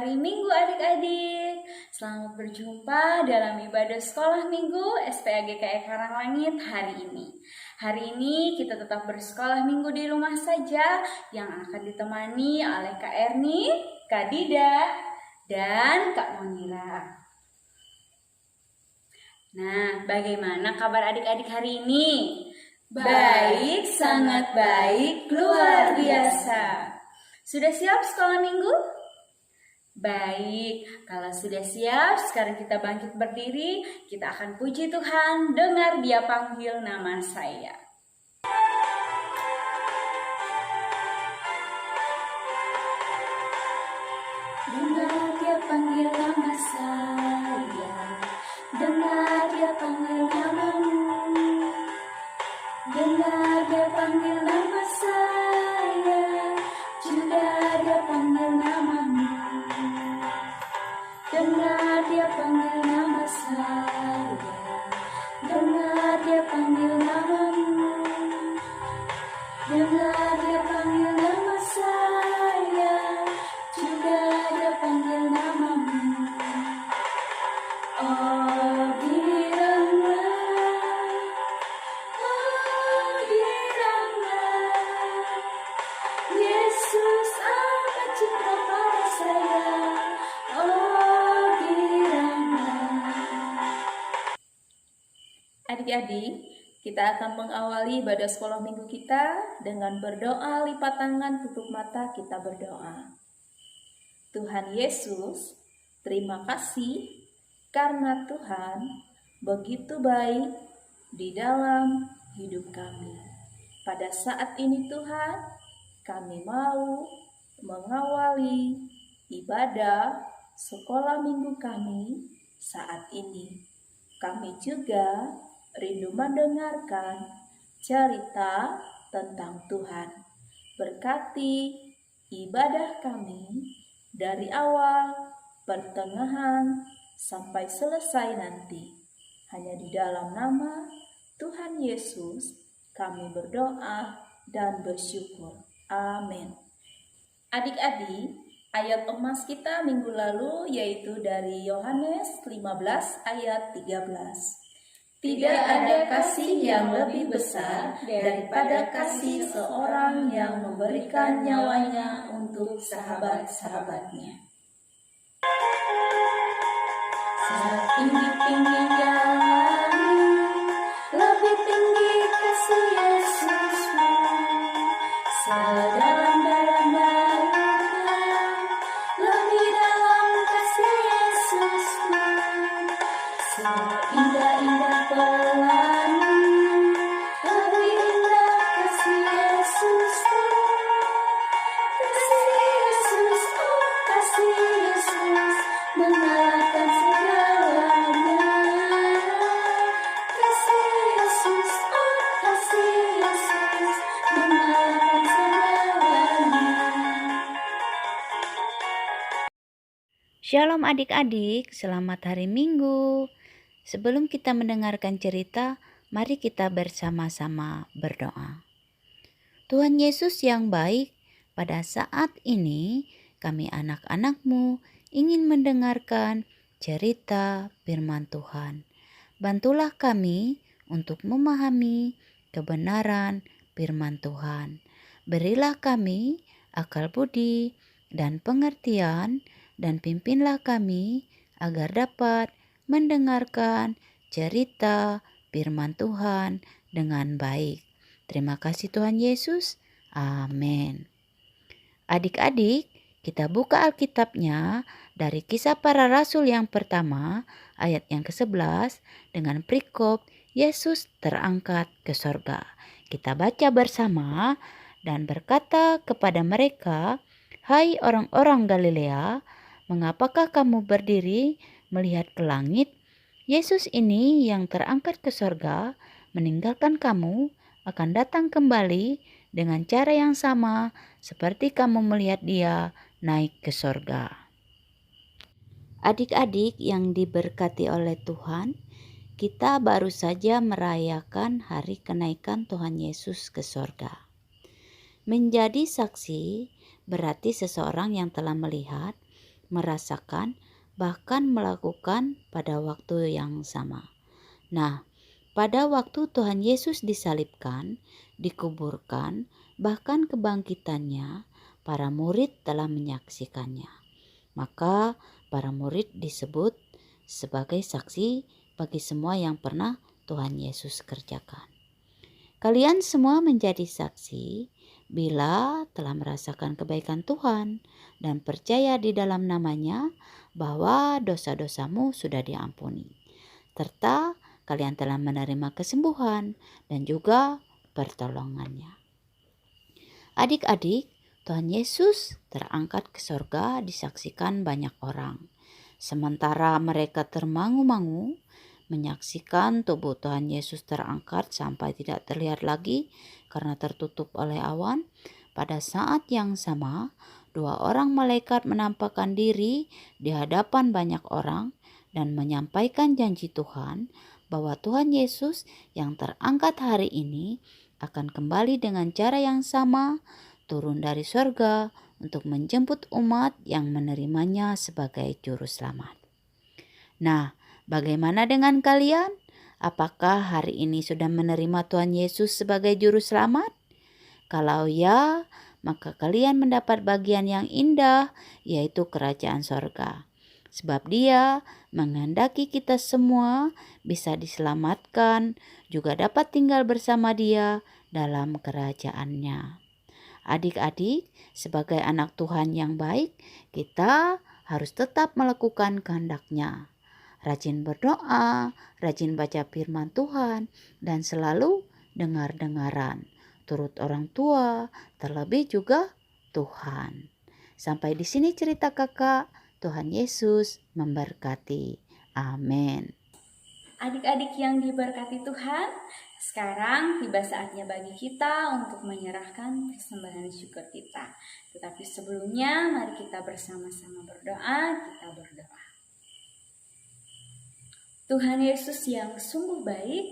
hari Minggu adik-adik. Selamat berjumpa dalam ibadah sekolah Minggu SPAGKE Karanglangit hari ini. Hari ini kita tetap bersekolah Minggu di rumah saja yang akan ditemani oleh Kak Erni, Kak Dida, dan Kak Monira. Nah, bagaimana kabar adik-adik hari ini? Baik, sangat baik, luar biasa. Sudah siap sekolah Minggu? Baik, kalau sudah siap, sekarang kita bangkit berdiri. Kita akan puji Tuhan, dengar Dia panggil nama saya. Dengar Dia panggil nama saya, dengar Dia panggil namamu. Dengar Dia panggil nama saya, juga Dia panggil namamu. Dengar Dia panggil nama saya, dengar Dia panggil namamu. Dengar Dia panggil nama saya, juga Dia panggil namamu. Oh, Yesus amat cinta pada saya. Oh, adik-adik, kita akan mengawali ibadah sekolah minggu kita dengan berdoa lipat tangan, tutup mata, kita berdoa. Tuhan Yesus, terima kasih karena Tuhan begitu baik di dalam hidup kami. Pada saat ini Tuhan, kami mau mengawali ibadah sekolah minggu kami saat ini. Kami juga rindu mendengarkan cerita tentang Tuhan. Berkati ibadah kami dari awal, pertengahan, sampai selesai nanti. Hanya di dalam nama Tuhan Yesus kami berdoa dan bersyukur. Amin. Adik-adik, ayat emas kita minggu lalu yaitu dari Yohanes 15 ayat 13. Tidak ada kasih yang lebih besar daripada kasih seorang yang memberikan nyawanya untuk sahabat-sahabatnya. Setinggi-tingginya lebih tinggi kasih Yesusmu, sedalam-dalamnya lebih dalam kasih Yesusmu, seindah-indah pelangi lebih indah kasih Yesusmu. Kasih Yesus, oh kasih Yesus mengalahkan segalanya. Kasih Yesus, oh kasih Yesus mengalahkan segalanya. Shalom adik-adik, selamat hari Minggu. Sebelum kita mendengarkan cerita, mari kita bersama-sama berdoa. Tuhan Yesus yang baik, pada saat ini kami anak-anak-Mu ingin mendengarkan cerita firman Tuhan. Bantulah kami untuk memahami kebenaran firman Tuhan. Berilah kami akal budi dan pengertian, dan pimpinlah kami agar dapat mendengarkan cerita firman Tuhan dengan baik. Terima kasih Tuhan Yesus. Amin. Adik-adik, kita buka Alkitabnya dari Kisah Para Rasul yang pertama, ayat yang ke-11 dengan perikop Yesus terangkat ke sorga. Kita baca bersama dan berkata kepada mereka, "Hai orang-orang Galilea, mengapakah kamu berdiri melihat ke langit? Yesus ini yang terangkat ke sorga meninggalkan kamu akan datang kembali dengan cara yang sama seperti kamu melihat Dia naik ke sorga." Adik-adik yang diberkati oleh Tuhan, kita baru saja merayakan hari kenaikan Tuhan Yesus ke sorga. Menjadi saksi berarti seseorang yang telah melihat merasakan, bahkan melakukan pada waktu yang sama. Nah, pada waktu Tuhan Yesus disalibkan, dikuburkan, bahkan kebangkitannya, para murid telah menyaksikannya. Maka para murid disebut sebagai saksi bagi semua yang pernah Tuhan Yesus kerjakan. Kalian semua menjadi saksi bila telah merasakan kebaikan Tuhan dan percaya di dalam namanya bahwa dosa-dosamu sudah diampuni, serta kalian telah menerima kesembuhan dan juga pertolongannya. Adik-adik, Tuhan Yesus terangkat ke sorga disaksikan banyak orang. Sementara mereka termangu-mangu menyaksikan tubuh Tuhan Yesus terangkat sampai tidak terlihat lagi karena tertutup oleh awan, pada saat yang sama, 2 orang malaikat menampakkan diri di hadapan banyak orang dan menyampaikan janji Tuhan bahwa Tuhan Yesus yang terangkat hari ini akan kembali dengan cara yang sama turun dari surga untuk menjemput umat yang menerimanya sebagai juru selamat. Nah, bagaimana dengan kalian? Apakah hari ini sudah menerima Tuhan Yesus sebagai juru selamat? Kalau ya, maka kalian mendapat bagian yang indah, yaitu kerajaan sorga. Sebab Dia menghendaki kita semua bisa diselamatkan, juga dapat tinggal bersama Dia dalam kerajaannya. Adik-adik, sebagai anak Tuhan yang baik, kita harus tetap melakukan kehendak-Nya. Rajin berdoa, rajin baca firman Tuhan, dan selalu dengar-dengaran. Turut orang tua, terlebih juga Tuhan. Sampai di sini cerita kakak. Tuhan Yesus memberkati. Amin. Adik-adik yang diberkati Tuhan, sekarang tiba saatnya bagi kita untuk menyerahkan persembahan syukur kita. Tetapi sebelumnya, mari kita bersama-sama berdoa, kita berdoa. Tuhan Yesus yang sungguh baik,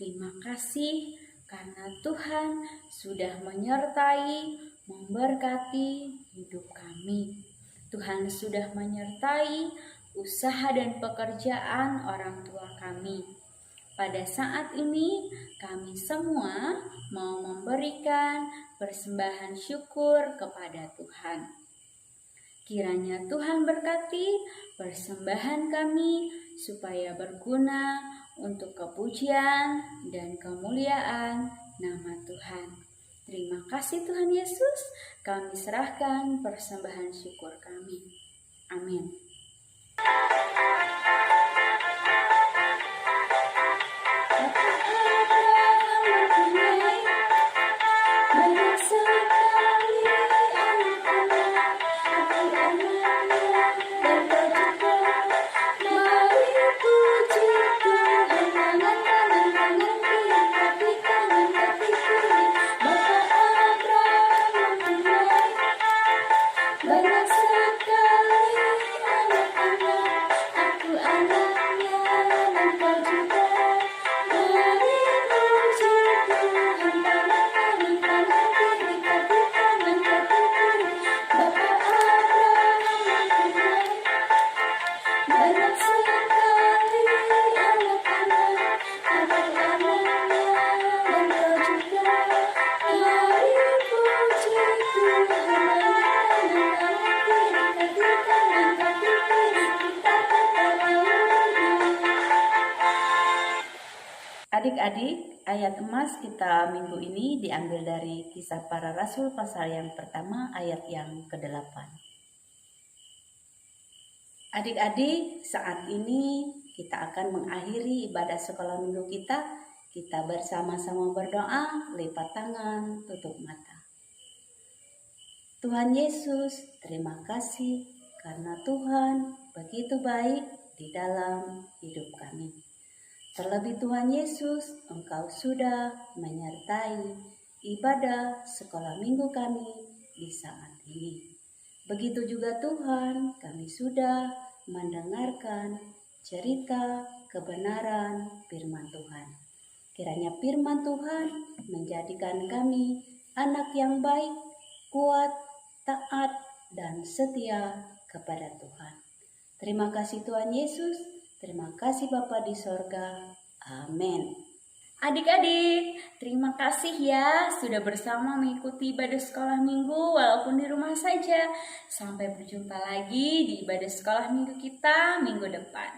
terima kasih karena Tuhan sudah menyertai, memberkati hidup kami. Tuhan sudah menyertai usaha dan pekerjaan orang tua kami. Pada saat ini, kami semua mau memberikan persembahan syukur kepada Tuhan. Kiranya Tuhan berkati persembahan kami supaya berguna untuk kepujian dan kemuliaan nama Tuhan. Terima kasih Tuhan Yesus, kami serahkan persembahan syukur kami. Amin. Adik-adik, ayat emas kita minggu ini diambil dari Kisah Para Rasul pasal yang pertama ayat yang ke-8. Adik-adik, saat ini kita akan mengakhiri ibadah sekolah minggu kita. Kita bersama-sama berdoa, lipat tangan, tutup mata. Tuhan Yesus, terima kasih karena Tuhan begitu baik di dalam hidup kami. Terlebih Tuhan Yesus, Engkau sudah menyertai ibadah sekolah minggu kami di saat ini. Begitu juga Tuhan, kami sudah mendengarkan cerita kebenaran firman Tuhan. Kiranya firman Tuhan menjadikan kami anak yang baik, kuat, taat, dan setia kepada Tuhan. Terima kasih Tuhan Yesus, terima kasih Bapa di sorga. Amin. Adik-adik, terima kasih ya sudah bersama mengikuti ibadah sekolah minggu walaupun di rumah saja. Sampai berjumpa lagi di ibadah sekolah minggu kita minggu depan.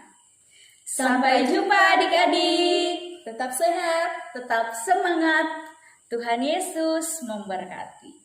Sampai jumpa adik-adik. Tetap sehat, tetap semangat. Tuhan Yesus memberkati.